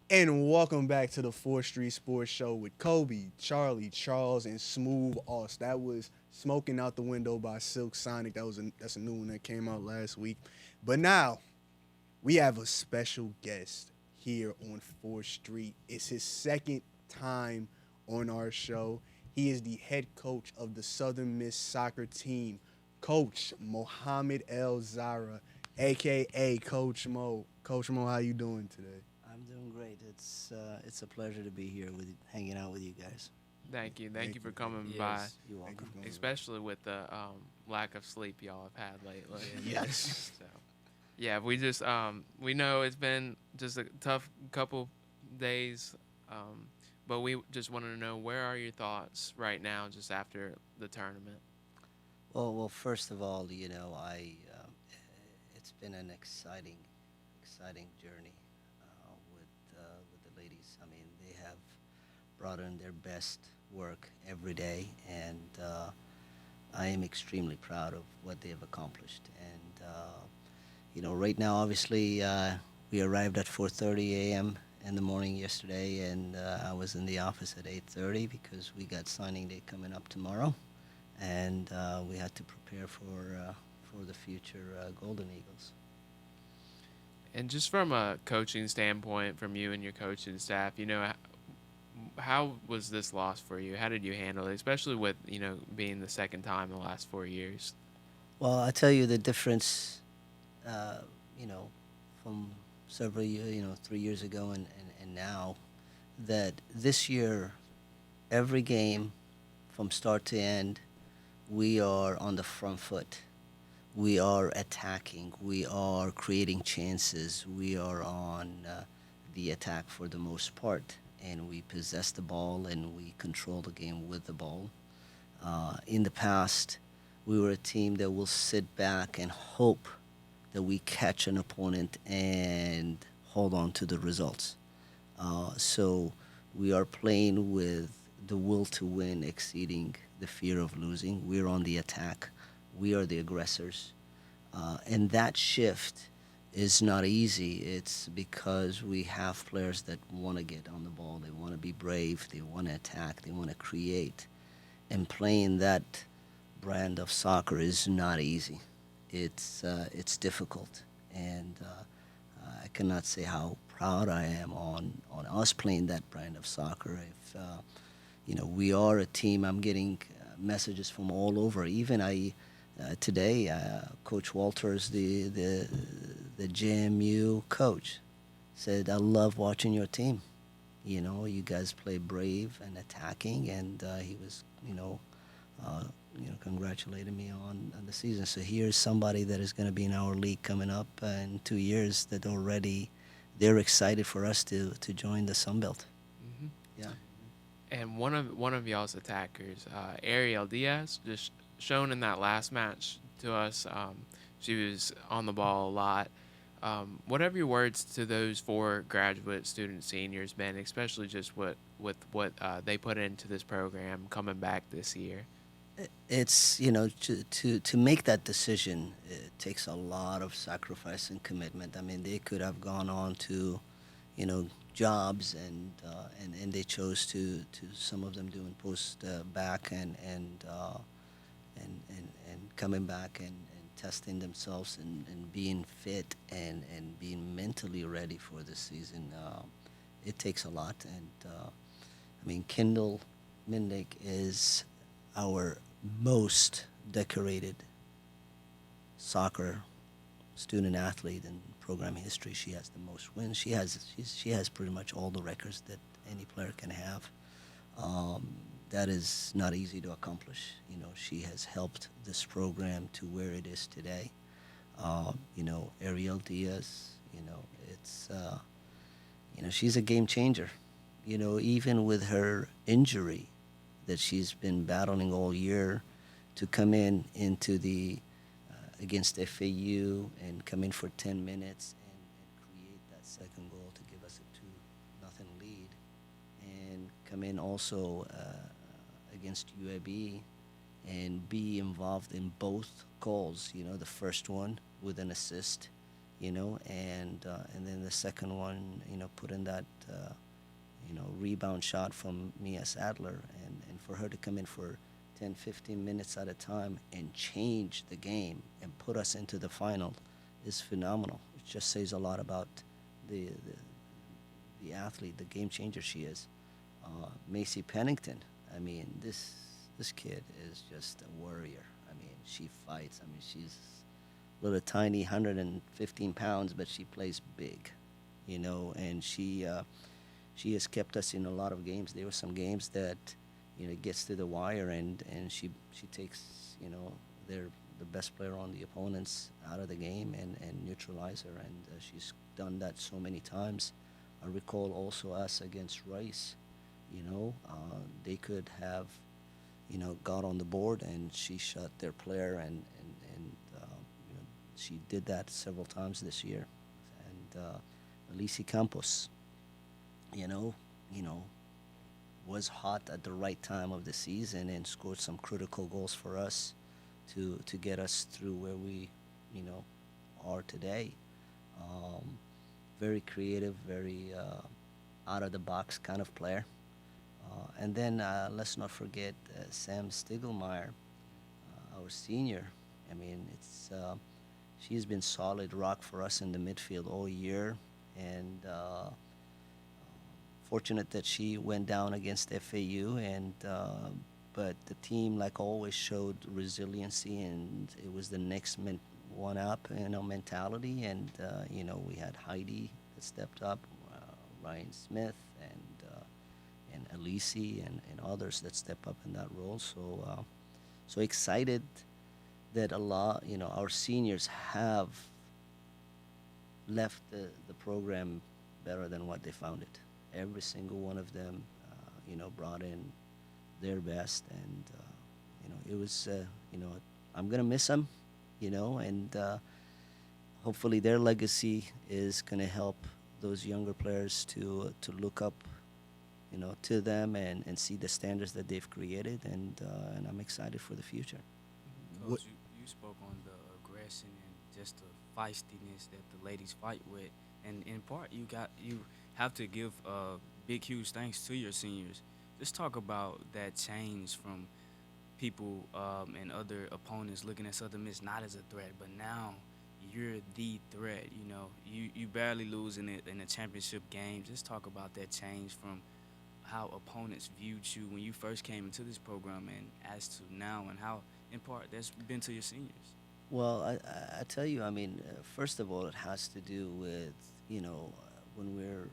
And welcome back to the 4th Street Sports Show with Kobe, Charlie, Charles, and Smooth Oss. That was "Smoking Out the Window" by Silk Sonic. That's a new one that came out last week. But now we have a special guest here on 4th Street. It's his second time on our show. He is the head coach of the Southern Miss soccer team, Coach Mohammed El-Zare, aka Coach Mo. Coach Mo, how you doing today? I'm doing great. It's a pleasure to be here with hanging out with you guys. Thank you. Thank Thank you you. for coming by, Yes, you're Thank you welcome. for coming. especially with the lack of sleep y'all have had lately. Yes. So, yeah, we just we know it's been just a tough couple days, um, but we just wanted to know where are your thoughts right now, just after the tournament. Well, first of all, it's been an exciting journey with the ladies. I mean, they have brought in their best work every day, and I am extremely proud of what they have accomplished. And right now, obviously, we arrived at 4:30 a.m. in the morning yesterday, and I was in the office at 8:30 because we got signing day coming up tomorrow, and we had to prepare for the future Golden Eagles. And just from a coaching standpoint, from you and your coaching staff, how was this loss for you? How did you handle it, especially with being the second time in the last 4 years? Well, I tell you the difference, uh, you know, from several years, 3 years ago and now, that this year, every game from start to end, we are on the front foot. We are attacking. We are creating chances. We are on the attack for the most part. And we possess the ball and we control the game with the ball. In the past, we were a team that will sit back and hope that we catch an opponent and hold on to the results. So we are playing with the will to win exceeding the fear of losing. We're on the attack. We are the aggressors. And that shift is not easy. It's because we have players that want to get on the ball. They want to be brave. They want to attack. They want to create. And playing that brand of soccer is not easy. It's difficult, and I cannot say how proud I am on us playing that brand of soccer. If we are a team. I'm getting messages from all over. Even I today, Coach Walters, the JMU coach, said, "I love watching your team. You guys play brave and attacking," and he was, uh, congratulating me on the season. So here's somebody that is going to be in our league coming up in 2 years that already they're excited for us to join the Sun Belt. Hmm. Yeah. And one of y'all's attackers, Ariel Diaz, just shown in that last match to us. She was on the ball a lot. What have your words to those four graduate student seniors been, especially just with what they put into this program coming back this year? It's to make that decision, it takes a lot of sacrifice and commitment. I mean, they could have gone on to jobs, and they chose to some of them doing post back and coming back and testing themselves and being fit and being mentally ready for the season. It takes a lot, and I mean, Kendall Minnick is our most decorated soccer student athlete in program history. She has the most wins. She has pretty much all the records that any player can have. Um, that is not easy to accomplish. She has helped this program to where it is today. Ariel Diaz. It's she's a game changer. Even with her injury that she's been battling all year, to come in into the against FAU and come in for 10 minutes and create that second goal to give us a 2-0 lead, and come in also against UAB and be involved in both goals. The first one with an assist, and then the second one, put in that rebound shot from Mia Sadler, and for her to come in for 10, 15 minutes at a time and change the game and put us into the final is phenomenal. It just says a lot about the athlete, the game changer she is. Macy Pennington, I mean, this kid is just a warrior. I mean, she fights. I mean, she's little tiny, 115 pounds, but she plays big, and she has kept us in a lot of games. There were some games that, gets to the wire, and she takes, the best player on the opponents out of the game and neutralize her, and she's done that so many times. I recall also us against Rice, they could have, got on the board, and she shot their player, and she did that several times this year. And Alicia Campos, you know, was hot at the right time of the season and scored some critical goals for us to get us through where we, are today. Very creative, very out of the box kind of player. And then let's not forget Sam Stiglemeyer, our senior. I mean, she's been solid rock for us in the midfield all year, and fortunate that she went down against FAU, and but the team, like always, showed resiliency, and it was the next one up, mentality, and we had Heidi that stepped up, Ryan Smith, and Elise, and others that step up in that role. So excited that a lot, our seniors have left the program better than what they found it. Every single one of them, brought in their best, and it was, I'm gonna miss them, and hopefully their legacy is gonna help those younger players to look up, to them and see the standards that they've created, and I'm excited for the future. Coach, you spoke on the aggression and just the feistiness that the ladies fight with, and in part you have to give big huge thanks to your seniors. Just talk about that change from people and other opponents looking at Southern Miss not as a threat, but now you're the threat. You barely lose in the championship game. Just talk about that change from how opponents viewed you when you first came into this program and as to now, and how in part that's been to your seniors. Well, I tell you, I mean, first of all, it has to do with, when we're,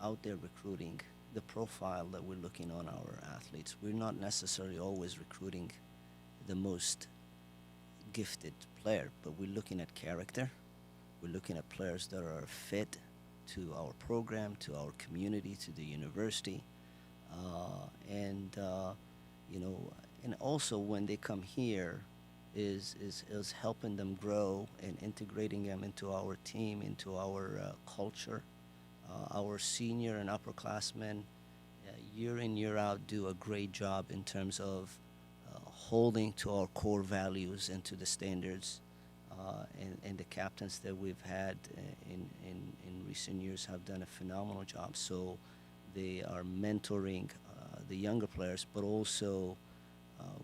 out there recruiting, the profile that we're looking on our athletes. We're not necessarily always recruiting the most gifted player, but we're looking at character. We're looking at players that are fit to our program, to our community, to the university, and and also when they come here, is helping them grow and integrating them into our team, into our culture. Our senior and upperclassmen, year in, year out, do a great job in terms of holding to our core values and to the standards. And the captains that we've had in recent years have done a phenomenal job. So they are mentoring the younger players, but also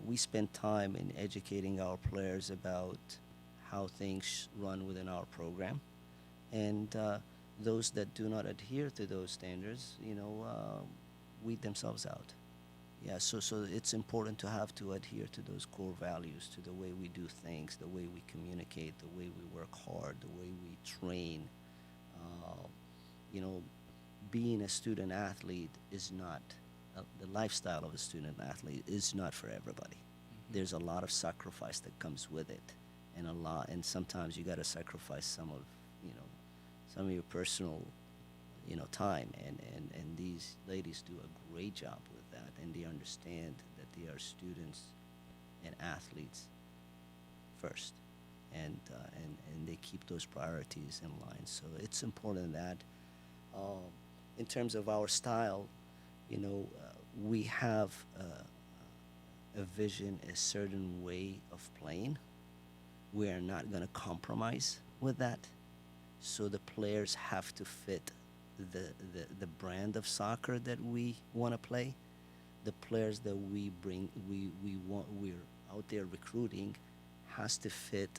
we spend time in educating our players about how things run within our program. And those that do not adhere to those standards, weed themselves out. Yeah, so it's important to adhere to those core values, to the way we do things, the way we communicate, the way we work hard, the way we train. Being a student athlete is not, the lifestyle of a student athlete is not for everybody. Mm-hmm. There's a lot of sacrifice that comes with it, and sometimes you got to sacrifice some of your personal, time, and these ladies do a great job with that, and they understand that they are students and athletes first, and they keep those priorities in line. So it's important that, in terms of our style, we have a vision, a certain way of playing. We are not going to compromise with that. So the players have to fit the brand of soccer that we want to play. The players that we bring, we're out there recruiting, has to fit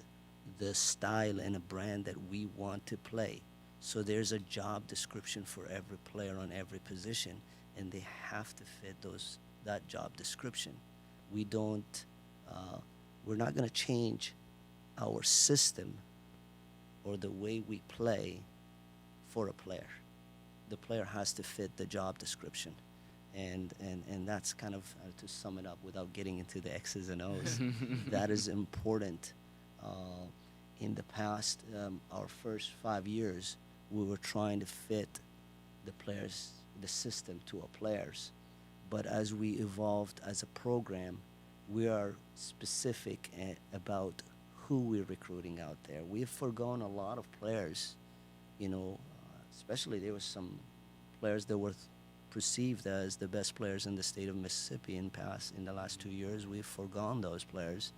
the style and a brand that we want to play. So there's a job description for every player on every position, and they have to fit that job description. We don't, we're not going to change our system or the way we play for a player. The player has to fit the job description. And that's kind of, to sum it up without getting into the X's and O's, that is important. In the past, our first 5 years, we were trying to fit the players, the system to our players. But as we evolved as a program, we are specific about who we're recruiting out there. We've forgone a lot of players, especially there was some players that were perceived as the best players in the state of Mississippi in the last 2 years. We've forgone those players.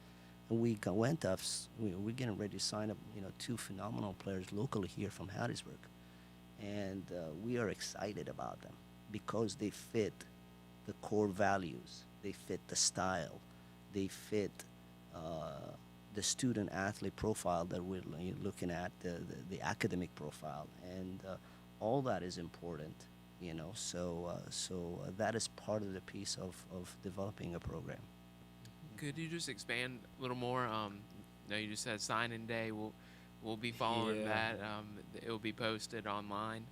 And we're getting ready to sign up, two phenomenal players locally here from Hattiesburg. And we are excited about them because they fit the core values. They fit the style. They fit the student athlete profile that we're looking at, the academic profile. And all that is important, so that is part of the piece of developing a program. Could you just expand a little more? You just said signing day. We'll be following that. It will be posted online.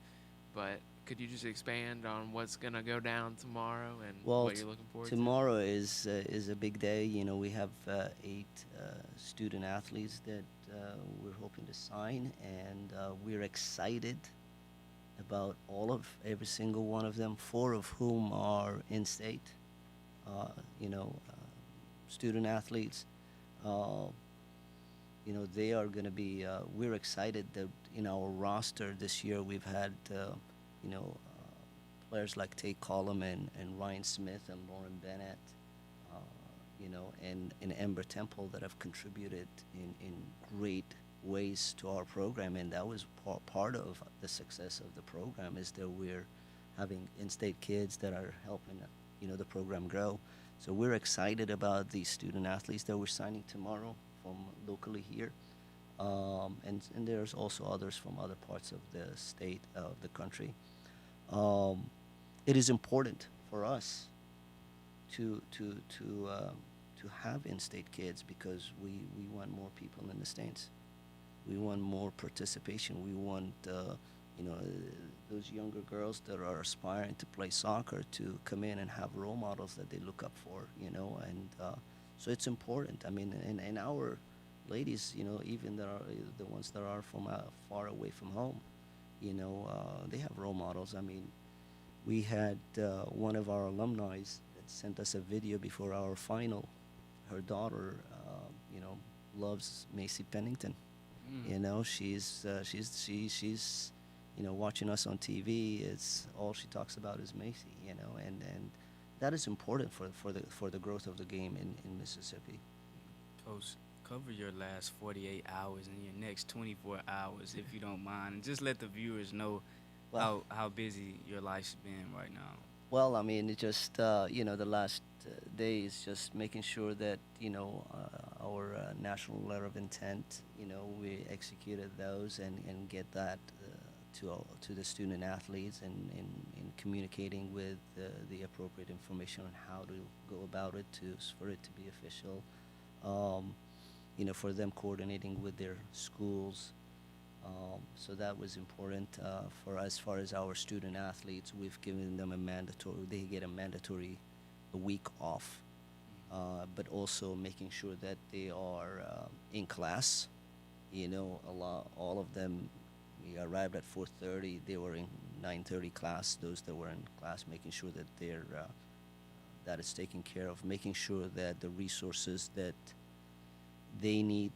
But could you just expand on what's gonna go down tomorrow and what you're looking forward to? Tomorrow is a big day. We have 8 student athletes that we're hoping to sign, and we're excited about every single one of them. 4 of whom are in-state. Student athletes, they are going to be, we're excited that in our roster this year we've had, players like Tate Collum and Ryan Smith and Lauren Bennett, and Ember Temple that have contributed in great ways to our program. And that was part of the success of the program, is that we're having in-state kids that are helping, the program grow. So we're excited about these student athletes that we're signing tomorrow from locally here. And there's also others from other parts of the state, of the country. It is important for us to have in-state kids because we want more people in the States. We want more participation. We want those younger girls that are aspiring to play soccer to come in and have role models that they look up for, and so it's important. I mean, and our ladies, even the ones that are from far away from home, they have role models. I mean, we had one of our alumni that sent us a video before our final. Her daughter, loves Macy Pennington. She's watching us on TV. It's all she talks about is Macy, and that is important for the growth of the game in Mississippi. Coach, cover your last 48 hours and your next 24 hours, if you don't mind, and just let the viewers know how busy your life's been right now. Well, I mean, it just the last day is just making sure that our national letter of intent, we executed those and get that to the student athletes and in communicating with the appropriate information on how to go about it for it to be official. For them coordinating with their schools. So that was important for as far as our student athletes. We've given them they get a mandatory week off, but also making sure that they are in class. All of them, we arrived at 4:30. They were in 9:30 class. Those that were in class, making sure that that is taken care of, making sure that the resources that they need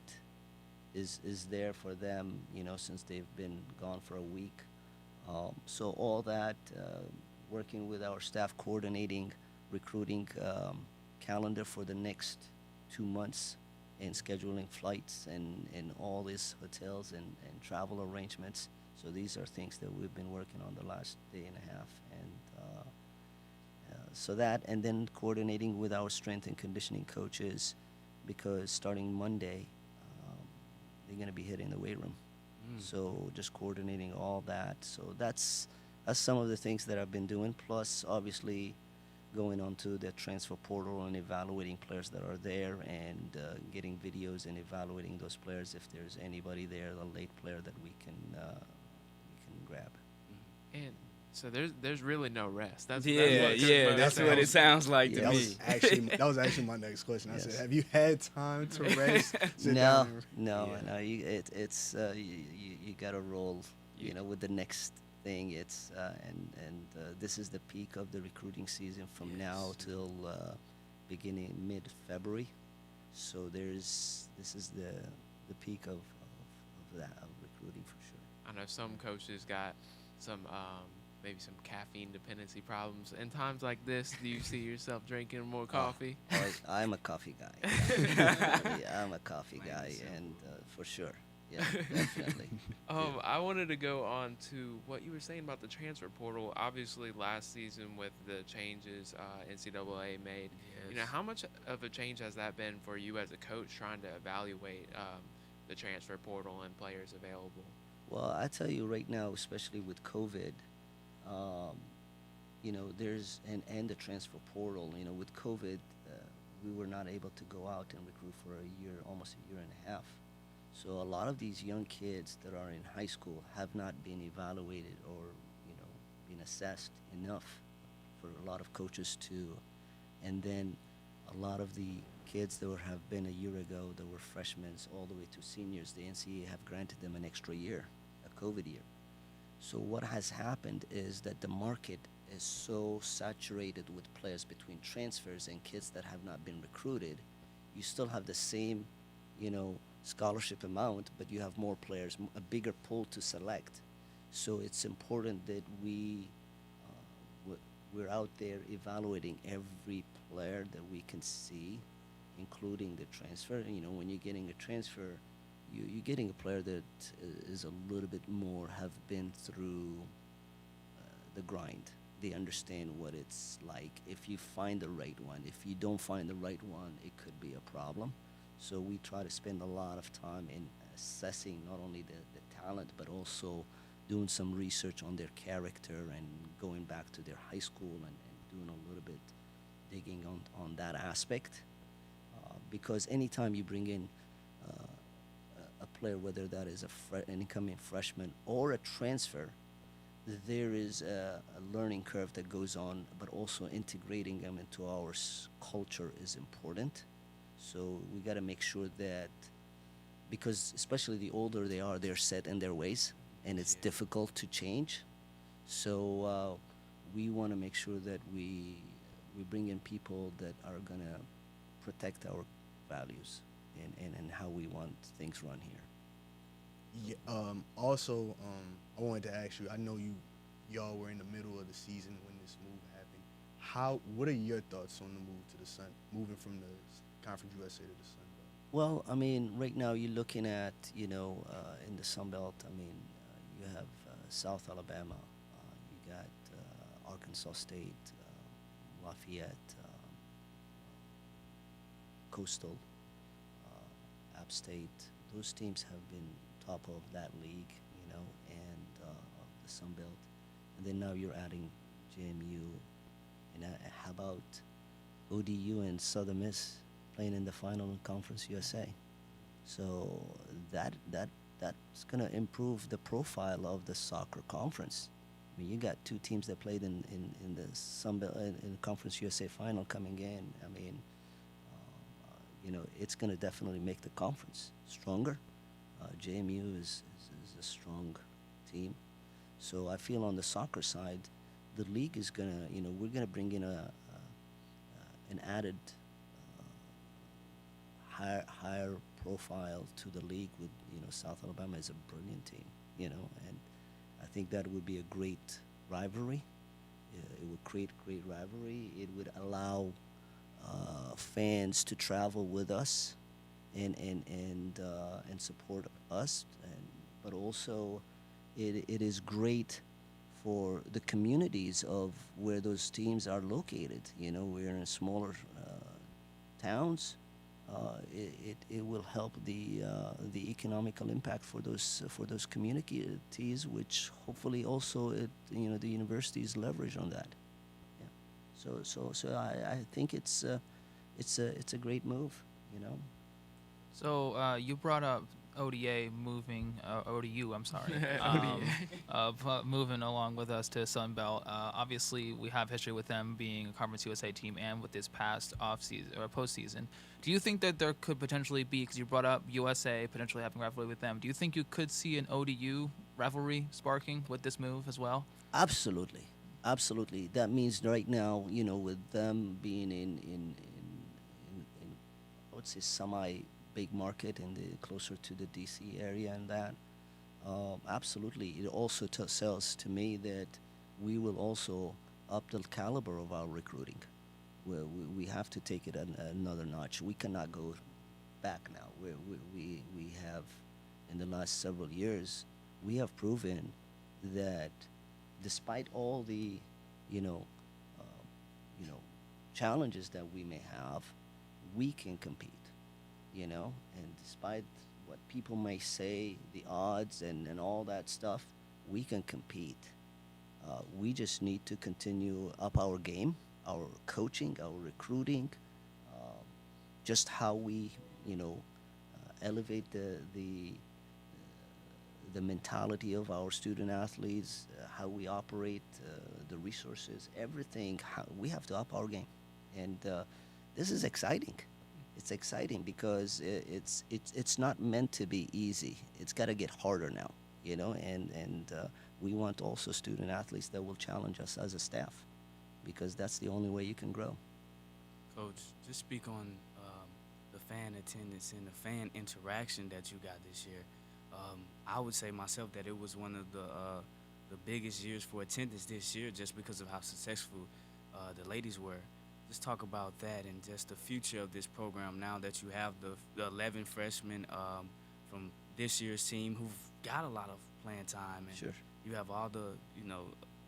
is there for them, since they've been gone for a week. So all that, working with our staff, coordinating recruiting calendar for the next 2 months and scheduling flights and all these hotels and travel arrangements. So these are things that we've been working on the last day and a half, and so that, and then coordinating with our strength and conditioning coaches, because starting Monday, they're going to be hitting the weight room. So just coordinating all that. So that's some of the things that I've been doing. Plus, obviously, going onto the transfer portal and evaluating players that are there, and getting videos and evaluating those players if there's anybody there, a late player that we can grab. And so there's really no rest. That's Yeah, what Coach Mo that's said. what it sounds like to Yeah. me. That was actually my next question. I Yes. said, have you had time to rest? Sit No, down and- no, Yeah. no. It's you gotta roll, with the next thing. It's and this is the peak of the recruiting season from now Yes. till beginning mid-February. So this is the peak of recruiting for sure. I know some coaches got some maybe some caffeine dependency problems. In times like this, do you see yourself drinking more coffee? I'm a coffee guy. Yeah, I'm a coffee Plain guy, and simple. and for sure. Yeah, definitely. I wanted to go on to what you were saying about the transfer portal. Obviously, last season with the changes NCAA made, Yes. how much of a change has that been for you as a coach trying to evaluate the transfer portal and players available? Well, I tell you right now, especially with COVID, there's and the transfer portal. With COVID, we were not able to go out and recruit for almost a year and a half. So a lot of these young kids that are in high school have not been evaluated or been assessed enough for a lot of coaches to. And then a lot of the kids that have been a year ago that were freshmen all the way to seniors, the NCAA have granted them an extra year, a COVID year. So what has happened is that the market is so saturated with players between transfers and kids that have not been recruited. You still have the same, scholarship amount, but you have more players, a bigger pool to select. So it's important that we're out there evaluating every player that we can see, including the transfer. When you're getting a transfer, you're getting a player that is a little bit more, have been through the grind. They understand what it's like. If you find the right one, if you don't find the right one, it could be a problem. So we try to spend a lot of time in assessing not only the talent, but also doing some research on their character and going back to their high school and doing a little bit digging on that aspect. Because anytime you bring in a player, whether that is an incoming freshman or a transfer, there is a learning curve that goes on, but also integrating them into our culture is important. So we got to make sure that, because especially the older they are, they're set in their ways, and it's difficult to change. So we want to make sure that we bring in people that are going to protect our values and how we want things run here. Yeah, also, I wanted to ask you. I know y'all were in the middle of the season when this move happened. What are your thoughts on the move to the Sun, moving from the Conference USA to the Sun Belt? Well, I mean, right now you're looking at, in the Sun Belt, you have South Alabama, you got Arkansas State, Lafayette, Coastal, App State. Those teams have been top of that league, and the Sun Belt. And then now you're adding JMU. And how about ODU and Southern Miss playing in the final in Conference USA? So that's going to improve the profile of the soccer conference. I mean, you got two teams that played in the Sun Belt, in Conference USA final coming in. It's going to definitely make the conference stronger. JMU is a strong team. So I feel on the soccer side, the league is going to, we're going to bring in an added higher profile to the league with, South Alabama is a brilliant team, and I think that would be a great rivalry. It would create great rivalry. It would allow fans to travel with us and support us, but also it is great for the communities of where those teams are located. You know, we're in smaller towns. It will help the economical impact for those communities, which hopefully also the universities leverage on that. Yeah. I think it's a great move. You know. So you brought up ODA moving, ODU, I'm sorry, moving along with us to Sun Belt. Obviously, we have history with them being a Conference USA team and with this past off season or postseason. Do you think that there could potentially be, because you brought up USA potentially having rivalry with them, do you think you could see an ODU rivalry sparking with this move as well? Absolutely, absolutely. That means right now, with them being in I would say semi big market and closer to the DC area and that, absolutely. It also tells to me that we will also up the caliber of our recruiting. We have to take it another notch. We cannot go back now. We have, in the last several years, we have proven that despite all the, you know, challenges that we may have, we can compete. And despite what people may say, the odds and all that stuff, we can compete. We just need to continue up our game, our coaching, our recruiting, just how we, elevate the mentality of our student athletes, how we operate, the resources, everything. We have to up our game, and this is exciting. It's exciting because it's not meant to be easy. It's got to get harder now, and we want also student athletes that will challenge us as a staff, because that's the only way you can grow. Coach, just speak on the fan attendance and the fan interaction that you got this year. I would say myself that it was one of the biggest years for attendance this year, just because of how successful the ladies were. Just talk about that and just the future of this program now that you have the 11 freshmen from this year's team who've got a lot of playing time, and Sure. you have all the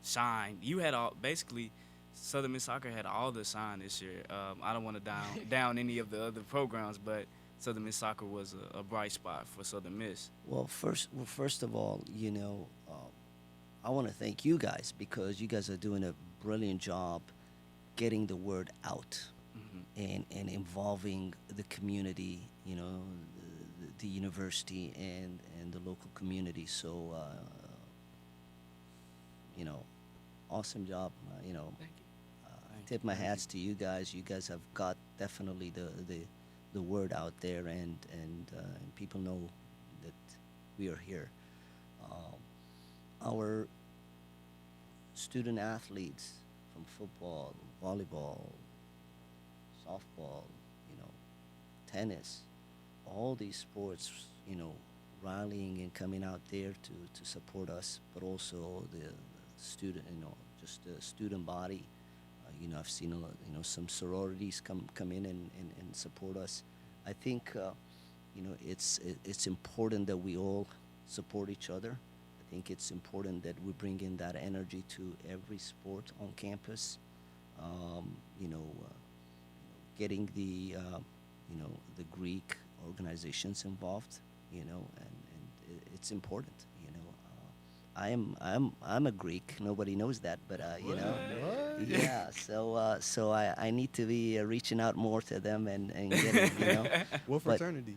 shine. You had all basically. Southern Miss Soccer had all the shine this year. I don't want to down any of the other programs, but Southern Miss Soccer was a bright spot for Southern Miss. Well, first of all, I want to thank you guys, because you guys are doing a brilliant job getting the word out, and involving the community, the university and the local community. So, awesome job. Thank you. Tip my hats to you guys. You guys have got definitely the word out there, and people know that we are here. Our student athletes from football, volleyball, softball, tennis, all these sports, rallying and coming out there to support us, but also the student, just the student body. I've seen some sororities come in and support us. I think it's important that we all support each other. I think it's important that we bring in that energy to every sport on campus. Getting the Greek organizations involved, and it's important. I'm a Greek. Nobody knows that, but What? yeah. So I need to be reaching out more to them and getting. What But, fraternity?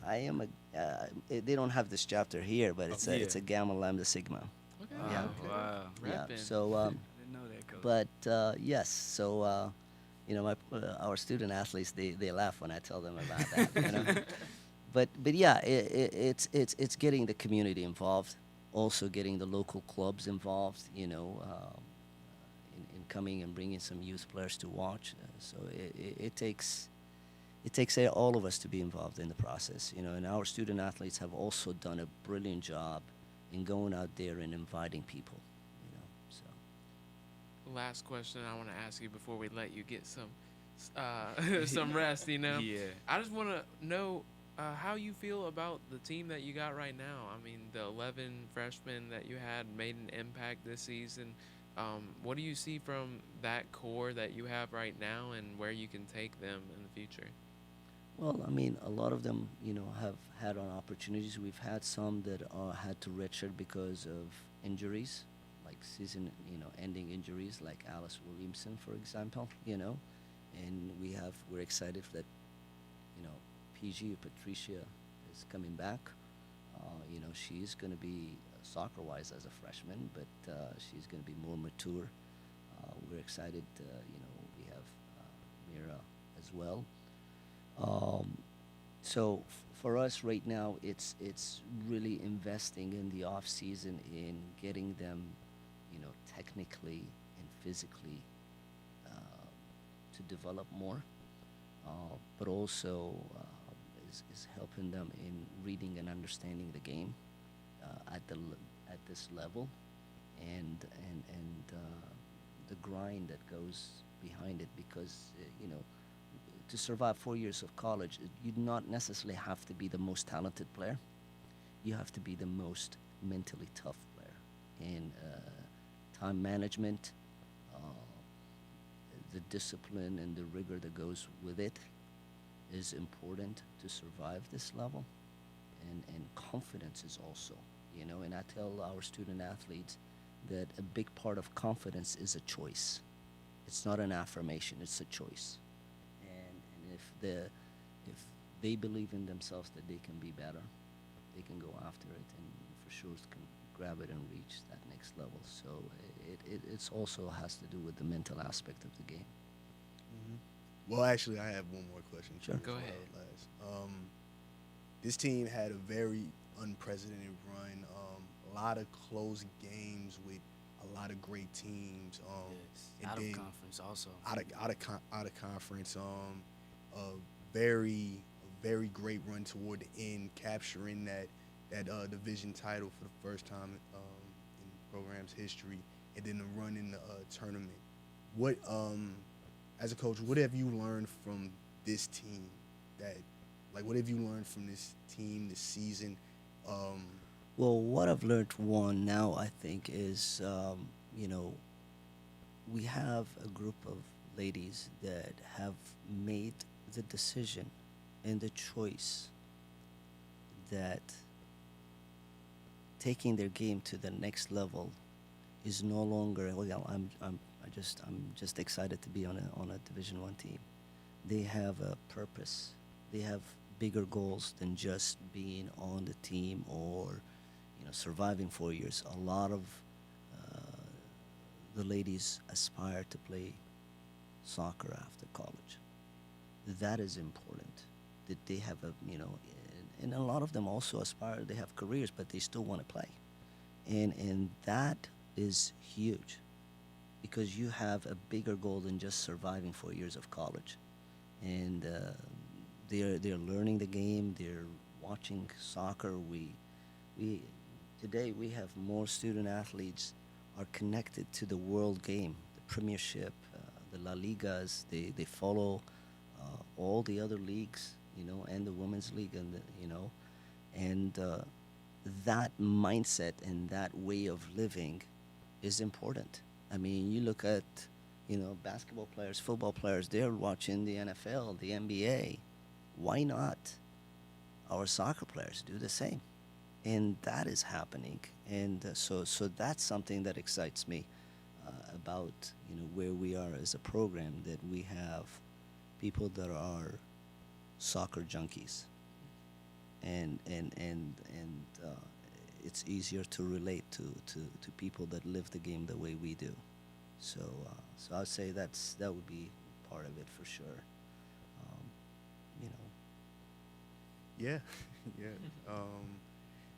I am they don't have this chapter here, but it's Yeah. a Gamma Lambda Sigma. Okay. Yeah. Wow. Yeah. Reppin'. So I didn't know that, Coach. but yes. So our student athletes, they laugh when I tell them about that. But yeah, it's getting the community involved, also getting the local clubs involved, in coming and bringing some youth players to watch. So it takes all of us to be involved in the process, and our student athletes have also done a brilliant job in going out there and inviting people, So Last question I want to ask you before we let you get some some rest. Yeah. I just want to know how you feel about the team that you got right now. I mean, the 11 freshmen that you had made an impact this season. What do you see from that core that you have right now, and where you can take them in the future? Well, I mean, a lot of them, have had on opportunities. We've had some that had to redshirt because of injuries, like ending injuries, like Alice Williamson, for example. And we're excited that, you know, PG Patricia is coming back. She's going to be soccer-wise as a freshman, but she's going to be more mature. We're excited. We have Mira as well. For us right now, it's really investing in the off season in getting them, technically and physically to develop more, but also is helping them in reading and understanding the game at this level, and the grind that goes behind it, because to survive 4 years of college, you do not necessarily have to be the most talented player. You have to be the most mentally tough player. And time management, the discipline and the rigor that goes with it is important to survive this level. And confidence is also, and I tell our student athletes that a big part of confidence is a choice. It's not an affirmation, it's a choice. And if they believe in themselves that they can be better, they can go after it, and for sure can grab it and reach that next level. So it's also has to do with the mental aspect of the game. Well, actually, I have one more question. Sure. Go before ahead. I last. This team had a very unprecedented run. A lot of close games with a lot of great teams. Yes. And Out of then conference also. out of conference. A very great run toward the end, capturing that division title for the first time in the program's history, and then the run in the tournament. What as a coach, what have you learned from this team? What have you learned from this team this season? Well, what I've learned, one, now I think is, we have a group of ladies that have made the decision and the choice that taking their game to the next level is no longer, well, I'm just excited to be on a Division One team. They have a purpose. They have bigger goals than just being on the team or surviving 4 years. A lot of the ladies aspire to play soccer after college. That is important. That they have and a lot of them also aspire. They have careers, but they still want to play, and that is huge, because you have a bigger goal than just surviving 4 years of college, and they're learning the game. They're watching soccer. We today we have more student athletes are connected to the world game, the Premiership, the La Ligas. They follow all the other leagues, and the women's league, and that mindset and that way of living is important. I mean, you look at basketball players, football players. They're watching the NFL, the NBA. Why not our soccer players do the same? And that is happening, and so that's something that excites me about where we are as a program, that we have people that are soccer junkies, and it's easier to relate to people that live the game the way we do. So I'd say that would be part of it for sure. Yeah, yeah.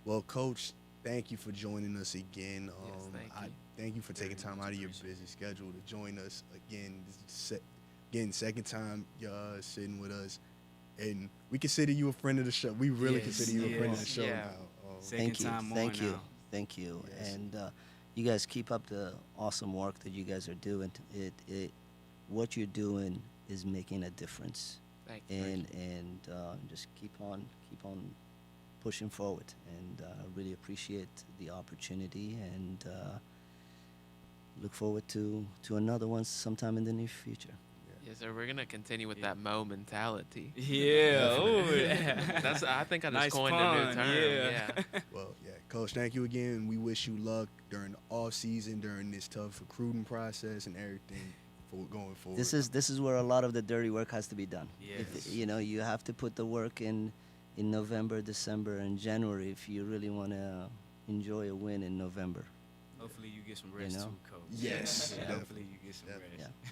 Well, Coach, thank you for joining us again. Thank you. Thank you for taking time out of your busy schedule to join us again. Again, second time sitting with us, and we consider you a friend of the show. We really Yes, consider you a friend of the show yeah. now. Second time on Thank you, now. thank you, Yes. and you guys keep up the awesome work that you guys are doing. What you're doing is making a difference, Thank you. and just keep on pushing forward. And really appreciate the opportunity, and look forward to another one sometime in the near future. Yes, sir. We're gonna continue with that Mo mentality. Yeah. Oh, That's. I think I just Nice coined a pun, new term. yeah. Well, yeah, Coach, thank you again. We wish you luck during the off season, during this tough recruiting process, and everything for going forward. This is where a lot of the dirty work has to be done. Yes. You have to put the work in November, December, and January if you really want to enjoy a win in November. Hopefully you get some rest know? too, Coach. Yes, Yeah, hopefully definitely, you get some definitely. rest. Yeah.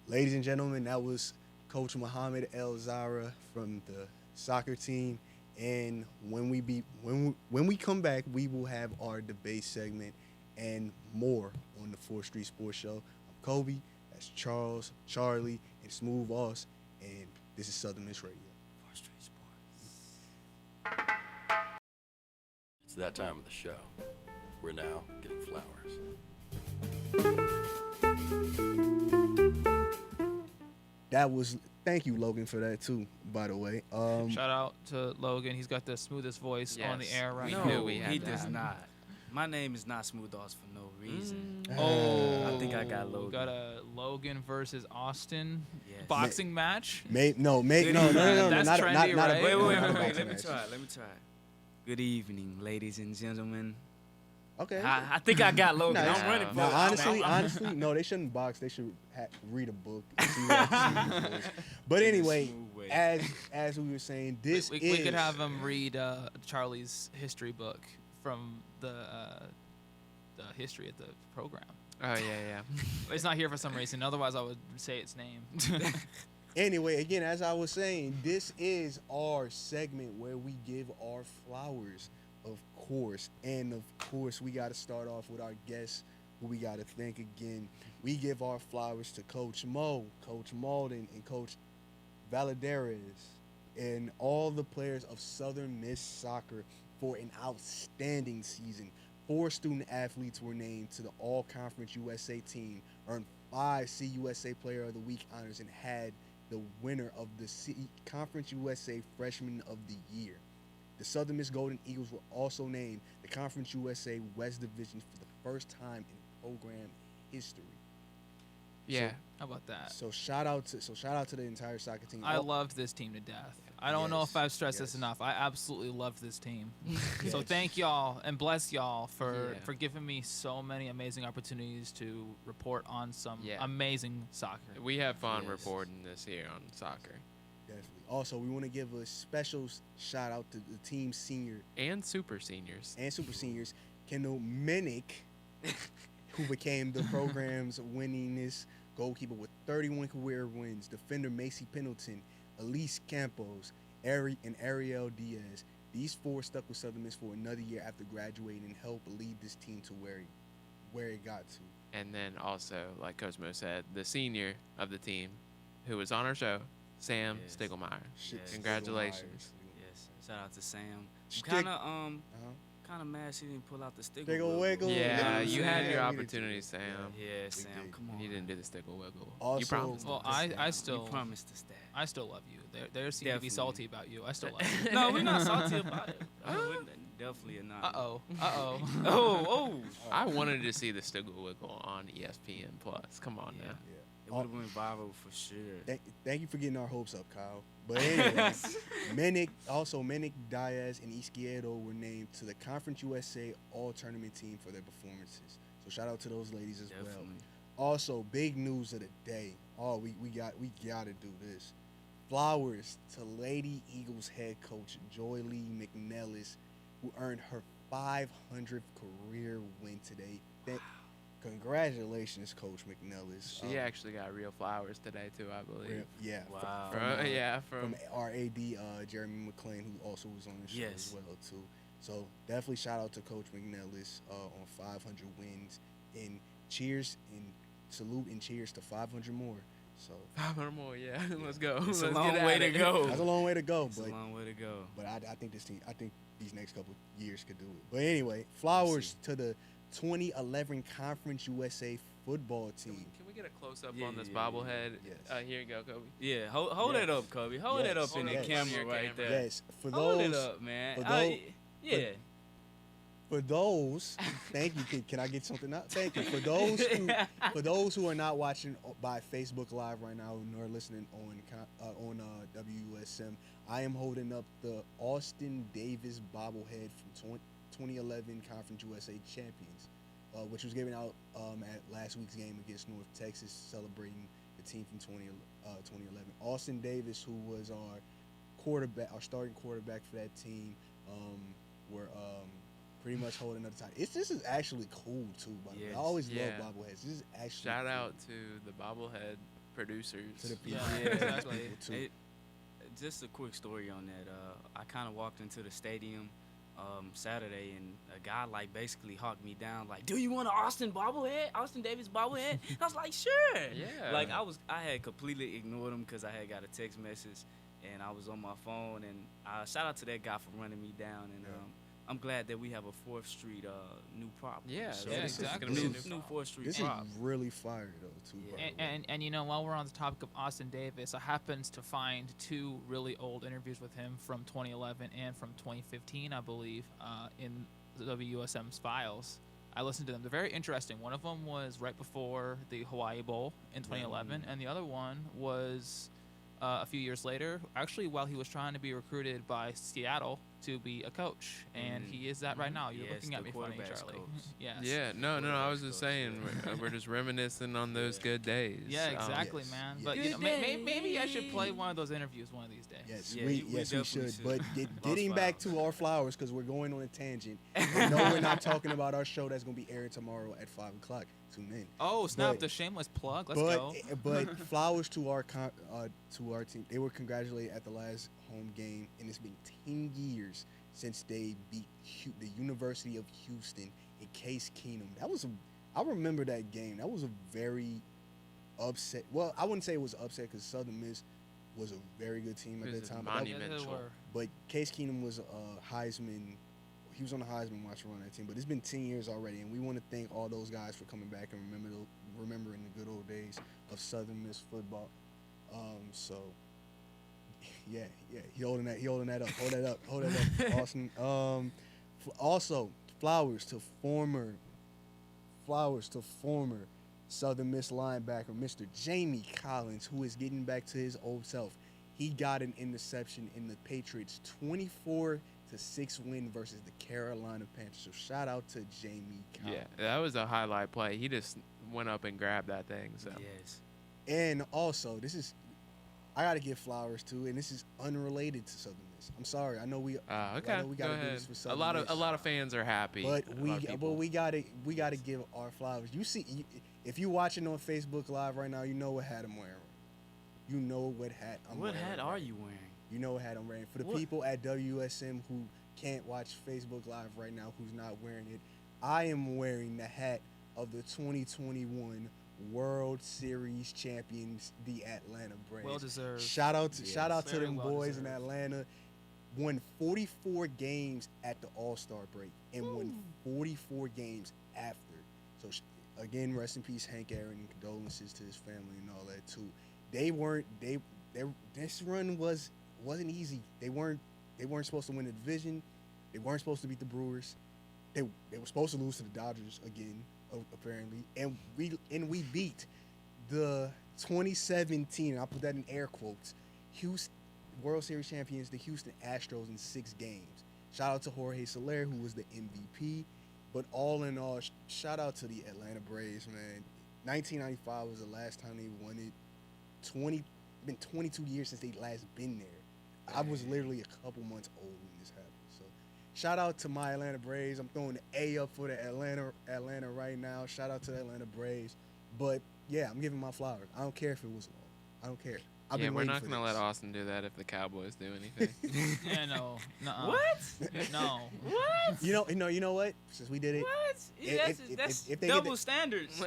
Ladies and gentlemen, that was Coach Mohammed El-Zare from the soccer team. And when we come back, we will have our debate segment and more on the 4th Street Sports Show. I'm Kobe, that's Charles, Charlie, and Smooth Oss, and this is Southern Miss Radio. 4th Street Sports. It's that time of the show. We're now getting flowers. Thank you, Logan, for that too, by the way. Shout out to Logan. He's got the smoothest voice on the Yes. air right We now. knew we had he to does have not. My name is not Smooth Oss for no reason. Oh, I think I got Logan. We got a Logan versus Austin Yes. boxing match. No, That's not trendy, not right? a Wait, not a let boxing me match. try. Good evening, ladies and gentlemen. Okay. I think I got Logan. Nice. I'm running for Now, it. honestly, no, they shouldn't box. They should read a book. And see what the is. But anyway, Smooth way. as we were saying, this we is could have him read Charlie's history book from the history of the program. Oh yeah. It's not here for some reason. Otherwise, I would say its name. Anyway, again, as I was saying, this is our segment where we give our flowers, of course. And of course, we got to start off with our guests, who we got to thank again. We give our flowers to Coach Mo, Coach Malden, and Coach Valadares, and all the players of Southern Miss Soccer for an outstanding season. 4 student athletes were named to the All-Conference USA team, earned 5 CUSA Player of the Week honors, and had the winner of the Conference USA Freshman of the Year. The Southern Miss Golden Eagles were also named the Conference USA West Division for the first time in program history. Yeah. How about that? So shout out to the entire soccer team. I loved this team to death. I don't know if I've stressed this enough. I absolutely loved this team. So thank y'all and bless y'all for giving me so many amazing opportunities to report on some amazing soccer. We have fun Yes. reporting this here on soccer. Definitely. Also, we want to give a special shout out to the team senior And super seniors. and super seniors, Kendall Minnick, who became the program's winningest goalkeeper with 31 career wins, defender Macy Pendleton, Elise Campos, and Ariel Diaz. These 4 stuck with Southern Miss for another year after graduating and helped lead this team to where it got to. And then also, like Coach Mo said, the senior of the team, who was on our show, Sam Yes. Stiglemeyer. Yes. Congratulations. Yes. Shout out to Sam. Stick- Kind of mad she didn't pull out the sticker. Stickle wiggle. Yeah, you had your Yeah, we did opportunity, too. Sam. Yeah, Sam, did. come on. You didn't do the stickle wiggle. Also- you promised. Well, us. I still You promised us that. I still love you. There seem to be Definitely. salty about you. I still love you. No, we're not salty about it. We're definitely not. Uh-oh. Oh. I wanted to see the stickle wiggle on ESPN Plus. Come on Yeah. now. It would have went viral for sure. Thank you for getting our hopes up, Kyle. But anyway, Minnick, Diaz, and Izquierdo were named to the Conference USA All-Tournament team for their performances. So shout out to those ladies as well. Definitely. Also, big news of the day. Oh, we gotta do this. Flowers to Lady Eagles head coach Joy Lee McNellis, who earned her 500th career win today. Congratulations, Coach McNellis. She actually got real flowers today too, I believe. Yeah. Wow. From our AD Jeremy McLean, who also was on the show Yes. as well too. So definitely shout out to Coach McNellis on 500 wins, and cheers and salute and cheers to 500 more. So 500 more, yeah. Let's go. It's Let's a long get way at to it. go. that's a long way to go, It's a long way to go. but I think this team, I think these next couple years could do it. But anyway, flowers to the 2011 Conference USA football Can team. we get a close up Yeah, on this yeah, bobblehead? Yes. Here you go, Kobe. Yeah, hold Yes. it up, Kobe. Hold it Yes. up in the Hold it up on camera your right camera. there. Yes, for Hold it those, up, man. for those- Yeah. for those, thank you. Can I get something out? Thank you. For those who are not watching by Facebook Live right now nor listening on WUSM, I am holding up the Austin Davis bobblehead from 2011 Conference USA champions, which was given out at last week's game against North Texas, celebrating the team from 2011. Austin Davis, who was our starting quarterback for that team, were pretty much holding up the title. This is actually cool too, by the way. I Yes. always Yeah. love bobbleheads. This is actually Shout cool out to the bobblehead producers. to the people. Yeah, to the exactly. people, too. Just a quick story on that. I kind of walked into the stadium Saturday, and a guy like basically hawked me down, like, "Do you want an Austin Davis bobblehead?" I was like, "Sure." Yeah. Like I had completely ignored him because I had got a text message, and I was on my phone. And shout out to that guy for running me down. And Yeah. I'm glad that we have a 4th Street new prop. Yeah, So yeah, this is- exactly. this New, is- new 4th Street This prop. is really fire though too. Yeah. by the way. And you know, while we're on the topic of Austin Davis, I happened to find 2 really old interviews with him from 2011 and from 2015, I believe, in the WUSM's files. I listened to them. They're very interesting. One of them was right before the Hawaii Bowl in 2011, and the other one was a few years later, actually while he was trying to be recruited by Seattle to be a coach, and he is that right now. You're Yes, looking at the me funny, quarterback's Charlie. coach. Yes. Yeah, no. I was Quarterback's just coach, saying, we're just reminiscing on those Yeah. good days. Yeah, exactly, Yes, man. yes. But you Good know, maybe I should play one of those interviews one of these days. Yes, Yeah, we we definitely should. should. But Lost getting back flowers. to our flowers, because we're going on a tangent. And no, we're not talking about our show that's going to be airing tomorrow at 5:00. Tune in. Oh, snap! But- The shameless plug. Let's go. But flowers to our team. They were congratulated at the last home game, and it's been 10 years since they beat the University of Houston in Case Keenum. I remember that game. That was a very upset. Well, I wouldn't say it was upset because Southern Miss was a very good team at It that was time. a But, Yeah, they monumental. were. but Case Keenum was a Heisman. He was on the Heisman watch run that team. But it's been 10 years already, and we want to thank all those guys for coming back and remembering the good old days of Southern Miss football. So yeah, he holding that up. Hold that up, Austin. Also, flowers to former Southern Miss linebacker Mr. Jamie Collins, who is getting back to his old self. He got an interception in the Patriots' 24-6 win versus the Carolina Panthers. So shout out to Jamie Collins. Yeah, that was a highlight play. He just went up and grabbed that thing. So Yes. And also, I got to give flowers to, and this is unrelated to Southern Miss. I'm sorry. I know we okay, I know we go gotta do ahead. this for A Southern lot Miss. of fans are happy. But A lot of we people. gotta give our flowers. You see, if you're watching on Facebook Live right now, you know what hat I'm wearing. You know what hat I'm What wearing. hat are you wearing? You know what hat I'm wearing. For the What? people at WSM who can't watch Facebook Live right now, who's not wearing it, I am wearing the hat of the 2021 World Series champions, the Atlanta Braves. Well deserved. Shout out to very them well boys in deserved. Atlanta. Won 44 games at the All-Star break and won 44 games after. So again, rest in peace, Hank Aaron, and condolences to his family and all that too. This run wasn't easy. They weren't supposed to win the division. They weren't supposed to beat the Brewers. They were supposed to lose to the Dodgers again, apparently. And we beat the 2017, and I'll put that in air quotes, Houston World Series champions, the Houston Astros, in 6 games. Shout out to Jorge Soler, who was the MVP. But all in all, shout out to the Atlanta Braves, man. 1995 was the last time they won it. Been 22 years since they last been there. I was literally a couple months old when this happened. So shout out to my Atlanta Braves. I'm throwing the A up for the Atlanta right now. Shout out to the Atlanta Braves. But yeah, I'm giving my flowers. I don't care if it was long. I don't care. I've Yeah, been we're waiting not for gonna this. let Austin do that if the Cowboys do anything. Yeah, no. Nuh-uh. What? No. What? You know what? Since we did it, What? If- That's if they get double the- standards.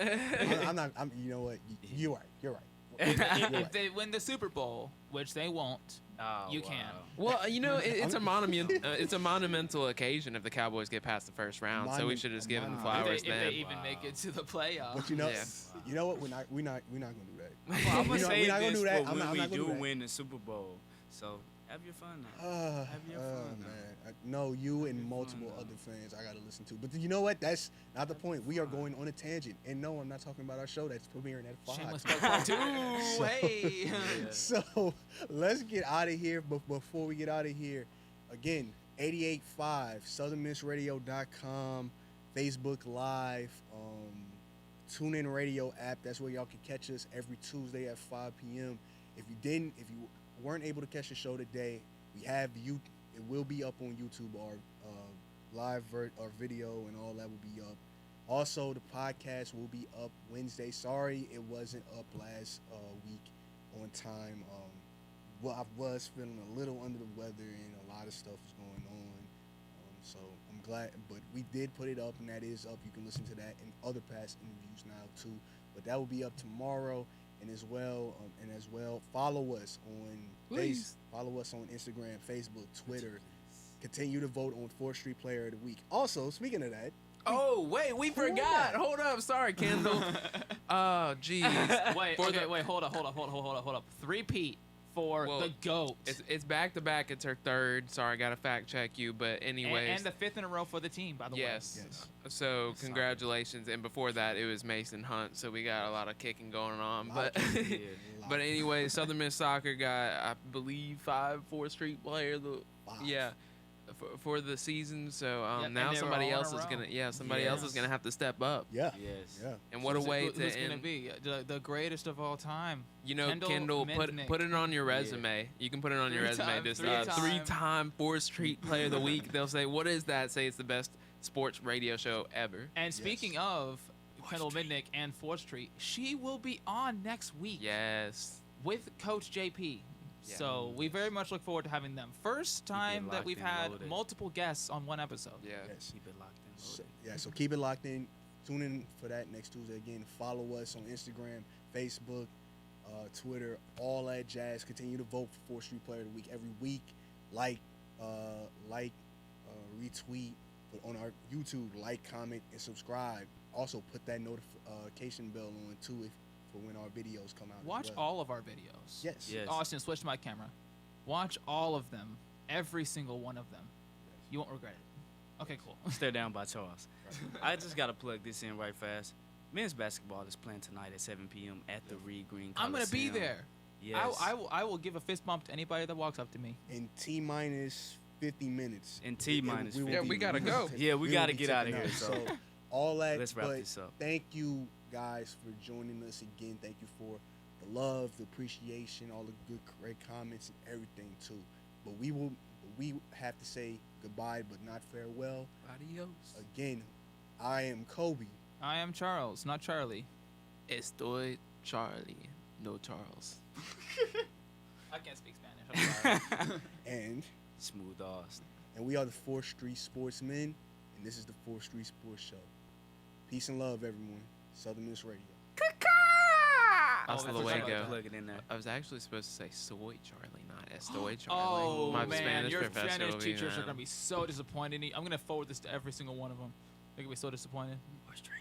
I'm not. You know what? You're right. if they win the Super Bowl, which they won't, you can. Well, it's a monument. It's a monumental occasion if the Cowboys get past the first round. So we should just give them If flowers they then. even make it to the playoffs. But you know what? We're not gonna do that. I'm gonna say we're not gonna this do that. for I'm when not we gonna do do that. win the Super Bowl. So have your fun now. Have your fun now. Man. No, you and multiple other fans I gotta listen to. But you know what? That's not the point. We are going on a tangent. And no, I'm not talking about our show that's premiering at 5. Shameless plug part 2. Hey. So let's get out of here. But before we get out of here, again, 88.5, southernmissradio.com, Facebook Live, TuneIn Radio app. That's where y'all can catch us every Tuesday at 5 p.m. If you weren't able to catch the show today, we have it will be up on YouTube. Our live our video and all that will be up. Also, the podcast will be up Wednesday. Sorry it wasn't up last week on time. Well, I was feeling a little under the weather and a lot of stuff was going on. So I'm glad, but we did put it up, and that is up. You can listen to that and other past interviews now too. But that will be up tomorrow, and as well, follow us on follow us on Instagram, Facebook, Twitter. Continue to vote on 4th Street Player of the Week. Also, speaking of that. Oh, wait, we forgot. Hold up. Sorry, Kendall. Oh, jeez. Wait, hold up. 3-peat for the GOAT. It's back-to-back. It's her 3rd. Sorry, I got to fact-check you. But anyways. And the 5th in a row for the team, by the way. Yes. So, congratulations. And before that, it was Mason Hunt. So, we got a lot of kicking going on. But anyway, Southern Miss Soccer got, I believe, 5 4th Street Player. For the season, so now somebody else is gonna have to step up. Yeah. Yes. Yeah. And what a way to who's end. gonna be the greatest of all time? Kendall, put it on your resume. You can put it on your resume. Just 3-time 4th Street Player of the Week. They'll say, "What is that?" Say it's the best sports radio show ever. And speaking of Kendall Midnick and 4th Street, she will be on next week. Yes. With Coach JP. Yeah. So we very much look forward to having them. First time that we've had multiple guests on one episode. Yeah. Yes. Keep it locked in. So keep it locked in. Tune in for that next Tuesday again. Follow us on Instagram, Facebook, Twitter, all that jazz. Continue to vote for 4th Street Player of the Week every week. Retweet. But on our YouTube, comment, and subscribe. Also put that notification bell on too for when our videos come out. Watch all of our videos. Yes. Austin, switch to my camera. Watch all of them. Every single one of them. You won't regret it. Okay, cool. Stare Down by Charles. I just got to plug this in right fast. Men's basketball is playing tonight at 7 p.m. at the Reed Green Coliseum. I'm going to be there. Yes. I will give a fist bump to anybody that walks up to me. In T-minus 50 minutes. In T-minus 50. Yeah, we got to go. Yeah, we got to get out of here. So all that. Let's wrap this up. Thank you guys for joining us again. Thank you for the love, the appreciation, all the good, great comments, and everything too. But we have to say goodbye, but not farewell. Adios. Again, I am Kobe. I am Charles, not Charlie. Estoy Charlie, no Charles. I can't speak Spanish. I'm sorry. And Smooth Austin. And we are the 4th Street Sportsmen, and this is the 4th Street Sports Show. Peace and love, everyone. Southern Miss Radio. That's the way to go. Plug it in there. I was actually supposed to say soy Charlie, not Estoy Charlie. Oh, My man, Spanish your professor Spanish will be teachers are mad. going to be so disappointed. I'm going to forward this to every single one of them. They're going to be so disappointed. Or straight.